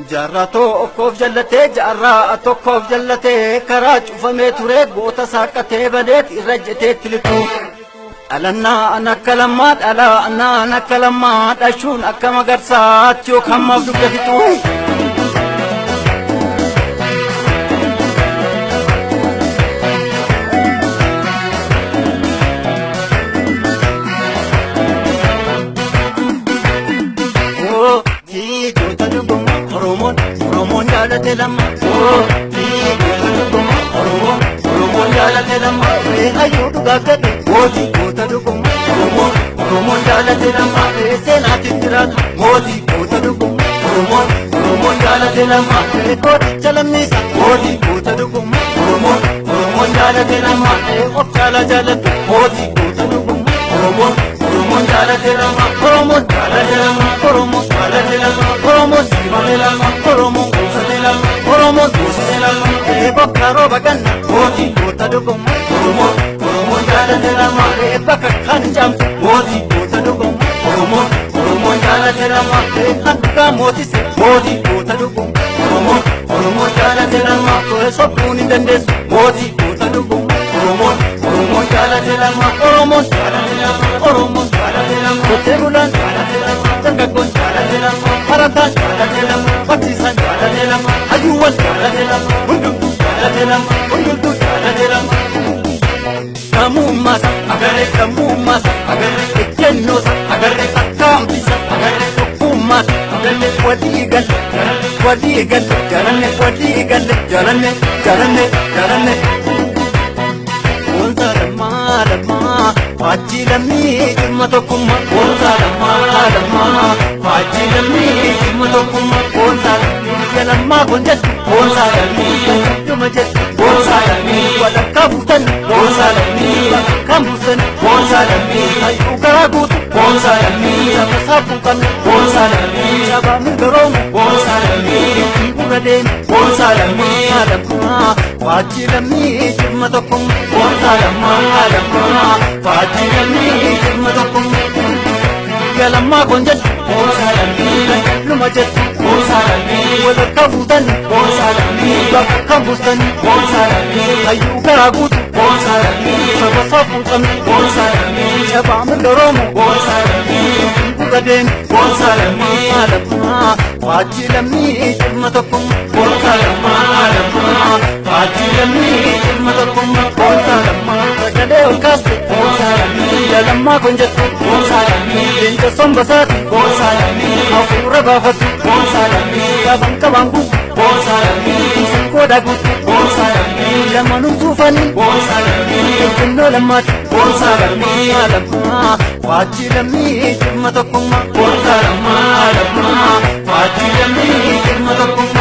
Jarrato kof jallate jarra to kof jallate kara cufame ture goota saaqate badeet irrajjate tilitu alanna anakalamma ala anakalamma dashun akkama garsaat yo kamma dubbitu Lama oh Oromon jaalate lama ayyuu dhugaafate mootii goota dhuguma Oromon jaalate lama seenaatti jiraata mootii goota dhuguma Oromon jaalate lama gooticha lammiisa mootii goota dhuguma Oromon jaalate lama of jaala jaalatu mootii goota dhuguma Oromon jaalate lama Oromon jaalate lama Oromon jaalate lama Oromon jaalate lama Oromon Oromon Muslima bokka roba ganna moti goota dhuguma Oromon jaalate lama bakka kan jamtu moti goota dhuguma Oromon jaalate lama akka mootise moti goota dhuguma Oromon jaalate lama sobbuun hin dandeessu moti goota dhuguma Oromon jaalate lama Oromon jaalate lama kottee bulaan jaalate lama dargaggoon jaalate lama barataan jaalate lama barsiisaan jaalate lama ayuuwwan jaalate lama hundumtuu jaalate lama hundumtuu jaalate lama kamummaasa agarre ejjennoosa agarre akkaambisa agarre tokkummaasa agarre walii galle jaranne Wonta lama faajjii lammii dhimma tokkummaa wonta lama faajjii lammii dhimma tokkummaa wonta lammaa kun jettu wonta lammii dhuma jettu wonta lammii walakkaa buutan wonta lammii bakka buutan wonta lammii hayyuu garaa guutu wonta lammii sabasaa buukan wonta lammii sabaa mirgaroomu wonta lammii gurra deemu wonta lammii faajjii lammii dhimma tokkummaa wonta lama faajjii lammii dhimma tokkummaa lammaa kun jettu wonta lammii luma jettu wonta lammii walakkaa buutan wonta lammii bakka buutan wonta lammii hayyuu garaa guutu wonta lammii sabasaa buukan wonta lammii sabaa mirgaroomu wonta lammii gurra deemu wonta lammii faajjii lammii dhimma tokkummaa wonta lama faajjii lammii dhimma tokkummaa wonta lama sagalee ol kaaste wonta lammii lammaa kun jettu wonta lammii leenca sombasaati wonta lammii hafuura baafatu wonta lammii gaafan qabaan guutu wonta lammii sankoodaa guutu wonta lammii lamaanuu tuufanii wonta lammii ejjennoo lammaati wonta lammii faajjii lammii dhimma tokkummaa wonta lama faajjii lammii dhimma tokkummaa